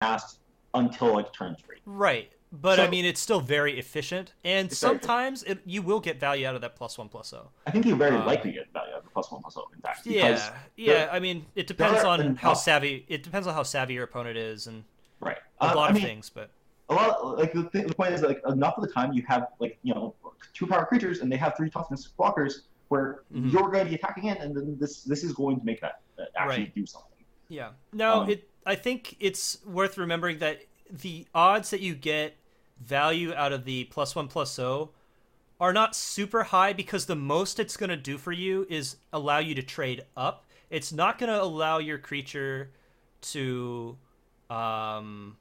last until like turn 3. Right. But So I mean, it's still very efficient, and it's very efficient. sometimes you will get value out of that +1/+0. I think you very Um, likely get value out of the +1/+0, in fact, because yeah, there yeah. I mean, it there depends are on how enough. savvy. It depends on how savvy your opponent is, and Right. a lot I of mean, things. But a lot like the point is like enough of the time you have like 2 power creatures and they have 3 toughness blockers where mhm, you're going to be attacking in, and then this is going to make that right, actually do something. yeah. Now, Um, it. I think it's worth remembering that the odds that you get value out of the +1/+0 are not super high because the most it's going to do for you is allow you to trade up. It's not going to allow your creature to um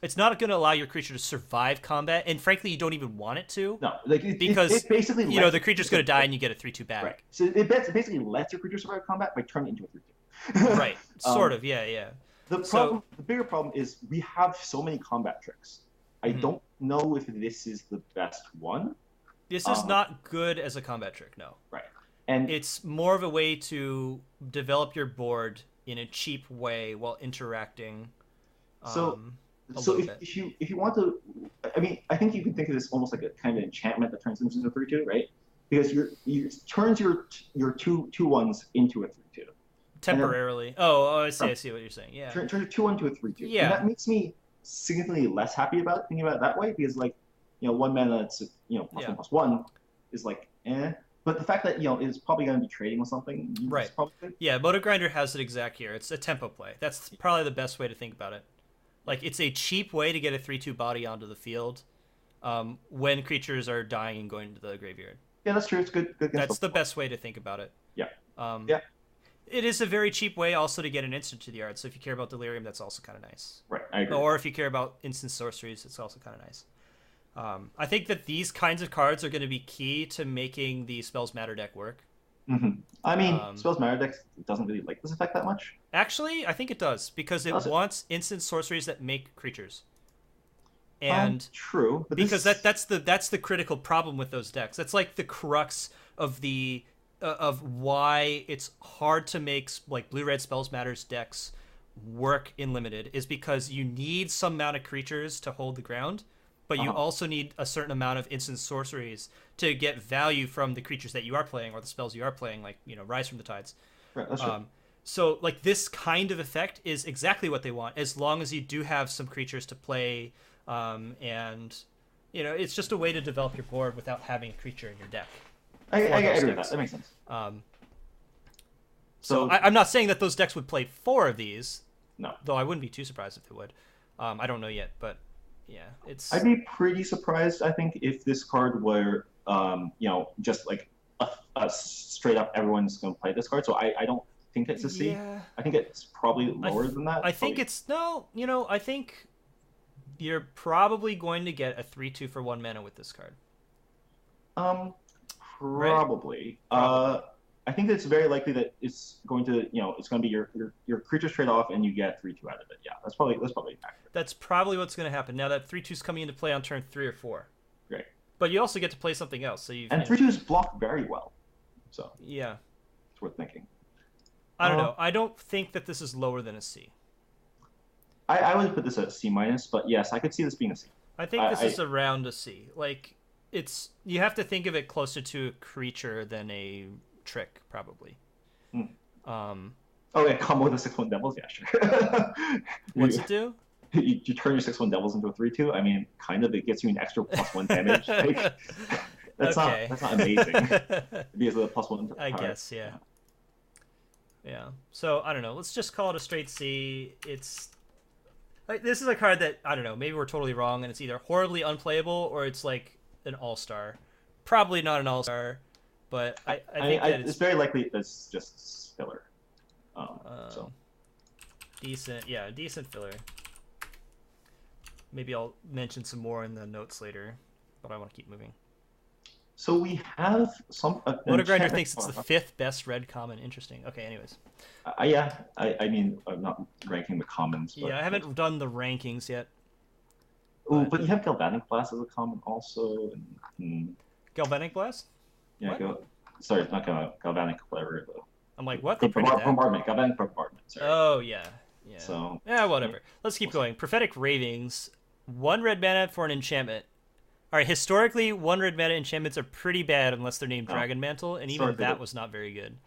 it's not going to allow your creature to survive combat, and frankly you don't even want it to, no, like because it basically lets the your creature creature's going to die survive. and you get a 3/2 Right. back. So basically lets your creature survive combat by turning it into a 3/2. Right. Sort of. Yeah, yeah. So, The bigger problem is we have so many combat tricks. I mhm. don't know if this is the best one. This is Um, not good as a combat trick, no. right. And It's more of a way to develop your board in a cheap way while interacting so um a so little bit. if you want to, I mean, I think you can think of this almost like a kind of enchantment that turns into a 3/2, right? Because you turns your two ones into a 3/2, and then Temporarily. Oh, I see what you're saying. Yeah. turns your 2/1 to a 3/2, and Yeah. that makes me significantly less happy about it, thinking about it that way, because like 1 mana that's plus Yeah. one plus one is like but the fact that it's probably going to be trading with something is Right. probably good. Yeah, Motor Grinder has it exact here. It's a tempo play. That's probably the best way to think about it. Like, it's a cheap way to get a 3/2 body onto the field when creatures are dying and going to the graveyard. Yeah, that's true. It's good against That's both. the best way to think about it. Yeah, Um, yeah, it is a very cheap way also to get an instant to the yard. So if you care about Delirium, that's also kind of nice. right. I agree with Or that. if you care about instant sorceries, it's also kind of nice. I think that these kinds of cards are going to be key to making the Spells Matter deck work. I mean, Um, Spells Matter Dex doesn't really like this effect that much. Actually, I think it does because it Does it? wants instant sorceries that make creatures, and True, but because this. that's the critical problem with those decks. That's like the crux of the of why it's hard to make like blue red spells matters decks work in limited is because you need some amount of creatures to hold the ground, but you Uh-huh. also need a certain amount of instant sorceries to get value from the creatures that you are playing or the spells you are playing, like Rise from the Tides. Right, that's true. Um, so like this kind of effect is exactly what they want, as long as you do have some creatures to play, and it's just a way to develop your board without having a creature in your deck I for those agree with that. decks. That makes sense. Um, so So I'm not saying that those decks would play four of these, no, though I wouldn't be too surprised if they would. I don't know yet, but yeah, I'd it's be pretty surprised. I think if this card were, just like a straight up everyone's going to play this card. So I don't think it's a C. yeah. I think it's probably I lower th- than that. I think Probably. it's no. I think you're probably going to get a 3/2 for 1 mana with this card, Um, right? probably. Probably. I think it's very likely that it's going to, it's going to be your creatures trade off, and you get 3/2 out of it. Yeah, that's probably accurate. That's probably what's going to happen. Now that 3/2 is coming into play on turn 3 or 4, Great. but you also get to play something else. So And 3/2s block very well, so yeah. it's worth thinking. I don't Uh, know. I don't think that this is lower than a C. I would put this at C minus, but yes, I could see this being a C. I think this I is around a C. Like you have to think of it closer to a creature than a trick, probably. hmm. Um, Oh yeah, combo with the 6/1 devils, yeah, sure. what's you, it do? you turn your 6/1 devils into a 3/2. I mean, kind of, it gets you an extra +1 damage. Like, Okay. that's not amazing because of the +1 I power. guess, yeah. Yeah. So I don't know. Let's just call it a straight C. It's like, this is a card that I don't know. Maybe we're totally wrong, and it's either horribly unplayable or it's like an all-star. Probably not an all-star, but I think that It's very likely that's just filler. So um, decent. Yeah, decent filler. Maybe I'll mention some more in the notes later, but I want to keep moving. so we have Motor Grinder enchantment. thinks it's the fifth best red common. Interesting. Okay, anyways. Yeah, I mean, I'm not ranking the commons, but Yeah, I haven't done the rankings yet, oh, but but you have Galvanic Blast as a common also, and Galvanic Blast? yeah, What? sorry, it's not Galvanic, whatever. I'm like, what? They printed that? Bombardment, Galvanic Bombardment. Sorry. Oh, yeah. Yeah. So yeah, whatever. Let's keep going. Prophetic Ravings, 1 red mana for an enchantment. All right, historically, 1 red mana enchantments are pretty bad unless they're named Dragon Mantle, and even that was not very good.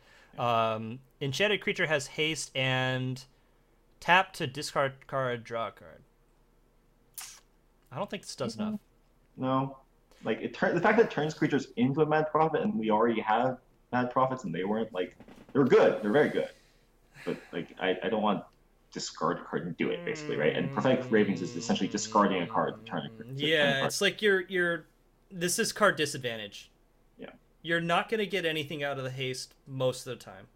Enchanted creature has haste and tap to discard card, draw a card. I don't think this does enough. No. Like, the fact that it turns creatures into a Mad Prophet, and we already have Mad Prophets, and they weren't, like, they're good. They're very good. But, like, I don't want to discard a card and do it, basically, right? And Prophetic Ravings is essentially discarding a card to turn a card. Yeah, it's like this is card disadvantage. Yeah. You're not going to get anything out of the haste most of the time.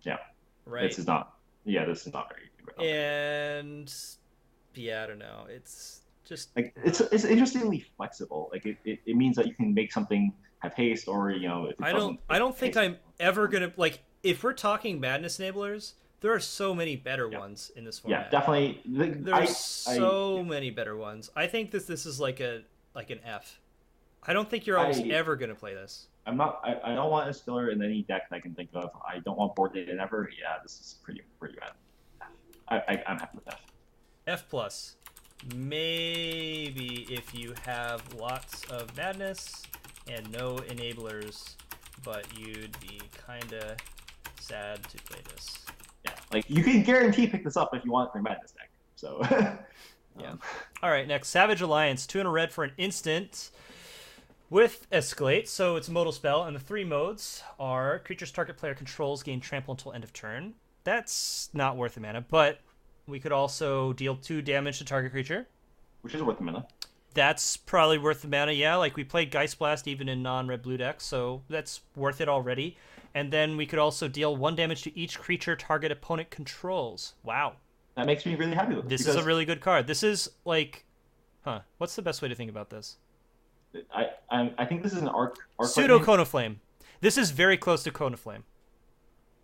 Yeah. Right? This is not very good. And, yeah, I don't know. It's just... Like, it's interestingly flexible. Like, it means that you can make something have haste, or, if it I don't think I'm ever going to... Like, if we're talking Madness Enablers... There are so many better ones in this format. Yeah, definitely. There's so many better ones. I think this is like an F. I don't think you're almost ever going to play this. I don't want a Stiller in any deck that I can think of. I don't want Board Data Never. Yeah, this is pretty bad. I'm happy with F. F plus. Maybe if you have lots of madness and no enablers, but you'd be kind of sad to play this. Yeah, like, you can guarantee pick this up if you want it for Madness deck. So, yeah. All right, next, Savage Alliance, 2 and a red for an instant with Escalate. So it's a modal spell, and the 3 modes are creatures target player controls gain trample until end of turn. That's not worth a mana, but we could also deal 2 damage to target creature, which is worth the mana. That's probably worth the mana, yeah. Like, we played Geist Blast even in non-red-blue decks, so that's worth it already. And then we could also deal 1 damage to each creature target opponent controls. Wow. That makes me really happy with it. This is a really good card. This is, like... what's the best way to think about this? I think this is an arc Pseudo Cone of Flame. This is very close to Cone of Flame.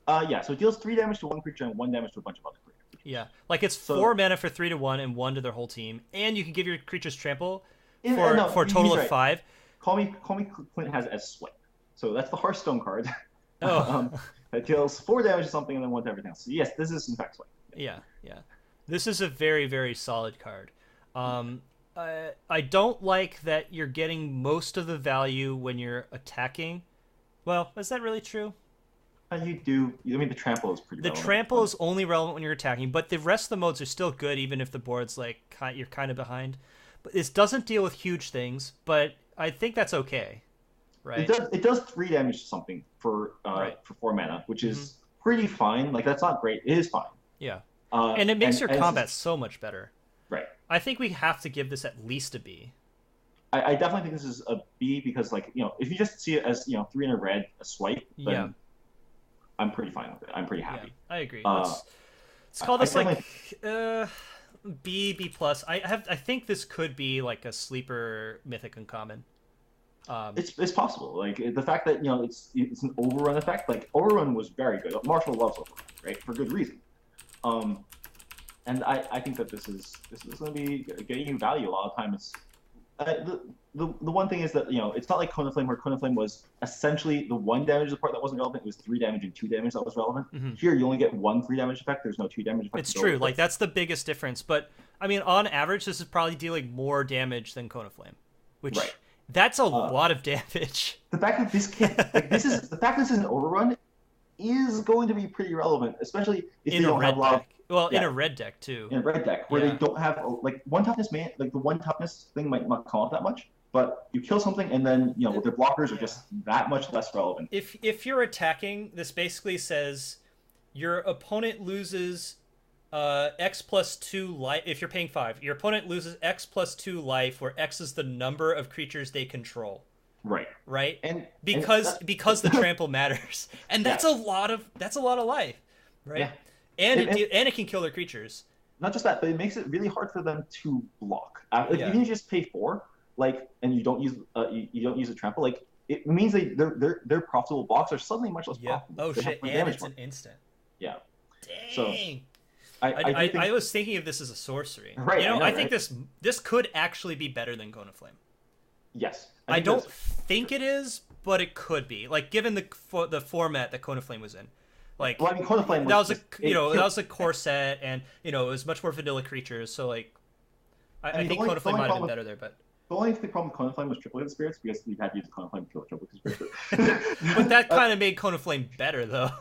Yeah, so it deals 3 damage to 1 creature and 1 damage to a bunch of other creatures. Yeah, like, it's 4 mana for 3 to 1 and 1 to their whole team. And you can give your creatures trample for a total of 5. Call me Clint has as Swipe. So that's the Hearthstone card. Oh. That deals 4 damage to something and then 1 to everything else. So yes, this is in fact Swipe. Yeah. This is a very, very solid card. I don't like that you're getting most of the value when you're attacking. Well, is that really true? You do. I mean, the trample is pretty relevant. The trample is only relevant when you're attacking, but the rest of the modes are still good, even if the board's, like, you're kind of behind. But this doesn't deal with huge things, but I think that's okay. Right? It does 3 damage to something for 4 mana, which is pretty fine. Like, that's not great. It is fine. Yeah. And it makes your combat so much better. Right. I think we have to give this at least a B. I definitely think this is a B because, like, if you just see it as, 3 in a red, a swipe, then I'm pretty fine with it. I'm pretty happy. Yeah, I agree. Let's call this B plus. I think this could be like a sleeper mythic uncommon. It's possible. Like, the fact that it's an overrun effect. Like, overrun was very good. Marshall loves overrun, right? For good reason. And I think that this is going to be getting you value a lot of times. The one thing is that it's not like Cone of Flame, where Cone of Flame was essentially the 1 damage the part that wasn't relevant. It was 3 damage and 2 damage that was relevant. Mm-hmm. Here you only get 1 3 damage effect. There's no 2 damage effect. It's true. Like, that's the biggest difference. But I mean, on average, this is probably dealing more damage than Cone of Flame, which that's a lot of damage. The fact that the fact this is an overrun is going to be pretty relevant, especially if they don't have a lot of. Well, in a red deck too. In a red deck where they don't have like 1 toughness the 1 toughness thing might not come up that much, but you kill something and then their blockers are just that much less relevant. If you're attacking, this basically says your opponent loses X plus 2 life. If you're paying 5, your opponent loses X plus 2 life, where X is the number of creatures they control. Right. And because the trample matters, and that's a lot of life, right? Yeah. And it can kill their creatures. Not just that, but it makes it really hard for them to block. Even if you just pay 4, and you don't use a trample, like, it means their profitable blocks are suddenly much less profitable. Oh shit! And it's an instant. Yeah. Dang. So, I was thinking of this as a sorcery. Right. I think this could actually be better than Cone of Flame. Yes. I don't think it is, but it could be. Like, given the format that Cone of Flame was in. Like, well, I mean, Coin of Flame that was that was a core set, and it was much more vanilla creatures. So like, I think Coin of Flame might have been better there, but. The only problem with Coin of Flame was triplicate spirits because we had to use Coin of Flame to kill triplicate spirits. But that kind of made Coin of Flame better, though.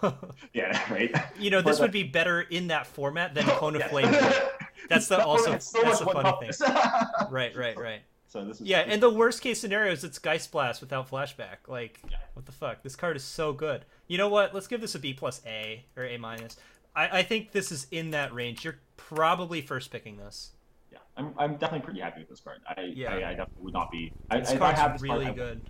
Yeah, right. This would be better in that format than Coin of Flame. That's the funny thing. Right. So this is and the worst case scenario is it's Geist Blast without flashback. Like, what the fuck? This card is so good. You know what? Let's give this a B plus A or A minus. I think this is in that range. You're probably first picking this. Yeah, I'm definitely pretty happy with this card. I definitely would not be. This card's really good.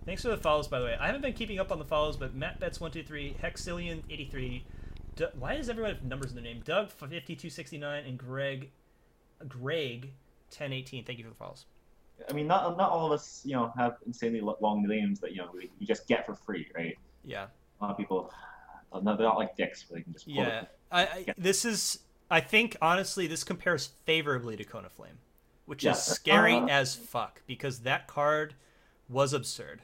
Thanks for the follows, by the way. I haven't been keeping up on the follows, but Matt Betts 123, Hexillion 83. Why does everyone have numbers in their name? Doug 5269 and Greg 1018. Thank you for the follows. I mean, not all of us, have insanely long names that you just get for free, right? Yeah. A lot of people, they're not like dicks, where they can just. This is. I think, honestly, this compares favorably to Cone of Flame, which is scary as fuck, because that card was absurd.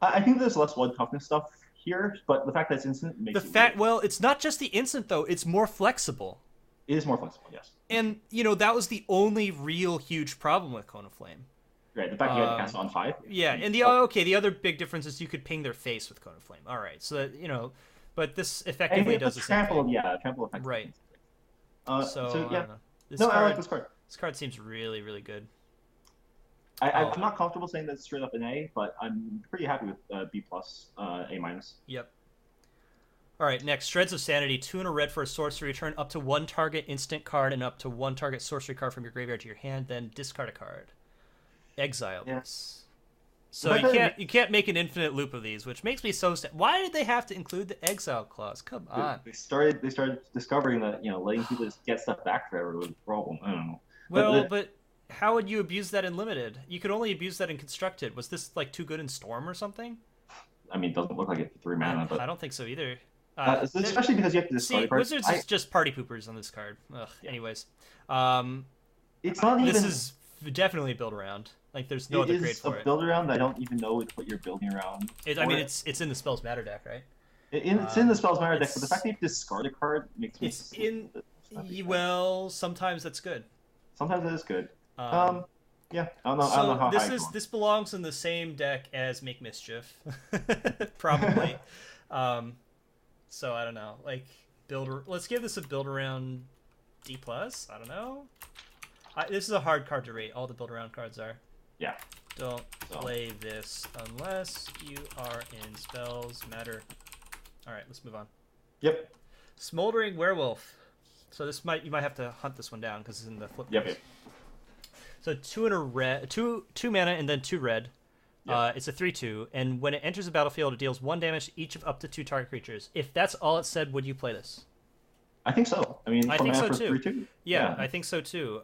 I think there's less blood toughness stuff here, but the fact that it's instant makes Well, it's not just the instant, though. It's more flexible. It is more flexible, yes. And, that was the only real huge problem with Cone of Flame. Right, the fact you had to cast it on 5. Yeah, and the other big difference is you could ping their face with Cone of Flame. All right, so, but this effectively does the same thing. Yeah, trample effect. Right. I don't know. I like this card. This card seems really, really good. I'm not comfortable saying that it's straight up an A, but I'm pretty happy with B plus, A minus. Yep. All right, next, Shreds of Sanity. 2 and a red for a sorcery. Return up to 1 target instant card and up to 1 target sorcery card from your graveyard to your hand, then discard a card. Exile this. So you can't make an infinite loop of these, which makes me so sad. Why did they have to include the exile clause? Come on. They started discovering that letting people just get stuff back forever was a problem. I don't know. But how would you abuse that in limited? You could only abuse that in constructed. Was this like too good in storm or something? I mean, it doesn't look like it for 3 mana. But I don't think so either. Especially because you have to discard cards. Wizards is just party poopers on this card. Ugh, anyways, it's not even. This is definitely a build around. Like, there's no other grade for it. It's a build around. I don't even know what you're building around. It's in the Spells Matter deck, right? It's in the Spells Matter deck, but the fact that you discard a card makes me. Well, sometimes that's good. Sometimes it is good. Yeah, I don't know how this belongs in the same deck as Make Mischief, probably. So I don't know. Like, let's give this a build around D+. I don't know. This is a hard card to rate. All the build around cards are. Yeah. Don't play this unless you are in Spells Matter. All right, let's move on. Yep. Smoldering Werewolf. So you might have to hunt this one down because it's in the flip. Yep. So 2 and a red, two mana and then 2 red. Yep. It's a 3/2, and when it enters the battlefield, it deals 1 damage to each of up to 2 target creatures. If that's all it said, would you play this? I think so. I mean, I think so too. 3/2? Yeah, I think so too.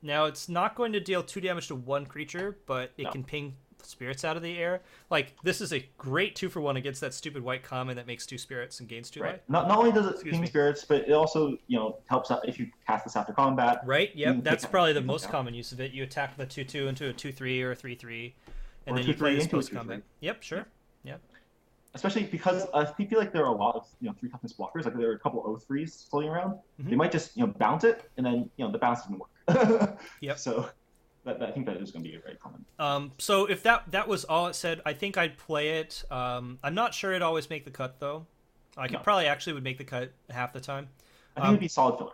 Now it's not going to deal 2 damage to 1 creature, but it can ping spirits out of the air. Like, this is a great 2-for-1 against that stupid white common that makes 2 spirits and gains 2 life. Not only does it ping spirits, but it also helps out if you cast this after combat. Right. Yep. That's probably the most common use of it. You attack the 2/2 into a 2/3 or a 3/3, and then you play this post combat. Yep. Sure. Yep. Especially because I feel like there are a lot of 3 toughness blockers. Like, there are a couple O3s floating around. Mm-hmm. They might just bounce it, and then the bounce doesn't work. Yep. So I think that is going to be very common. So if that was all it said, I think I'd play it. I'm not sure it'd always make the cut though. I could probably actually would make the cut half the time. I think it'd be solid filler.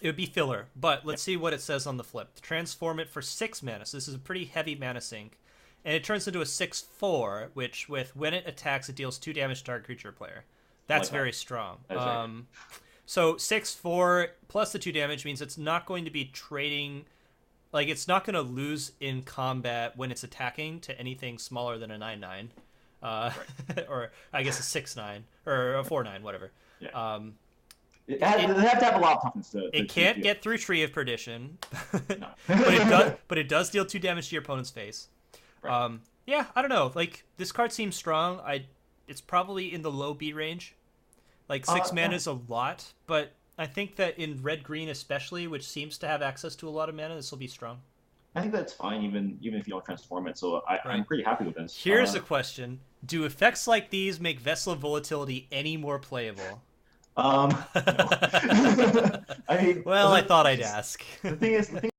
It would be filler, but let's see what it says on the flip. Transform it for 6 mana. So this is a pretty heavy mana sink. And it turns into a 6/4, which when it attacks, it deals 2 damage to target creature or player. That's very strong. So 6/4 plus the 2 damage means it's not going to be trading. Like, it's not going to lose in combat when it's attacking to anything smaller than a 9/9, or I guess a 6/9 or a 4/9, whatever. Yeah. They have to have a lot of toughness. It can't get through Tree of Perdition, No. but it does deal 2 damage to your opponent's face. Right. Yeah, I don't know. Like, this card seems strong. It's probably in the low B range. Like, 6 mana is a lot, but I think that in red-green especially, which seems to have access to a lot of mana, this will be strong. I think that's fine, even if you don't transform it. So Right. I'm pretty happy with this. Here's a question: do effects like these make Vessel of Volatility any more playable? No. I mean, Well, I thought I'd ask. the thing is,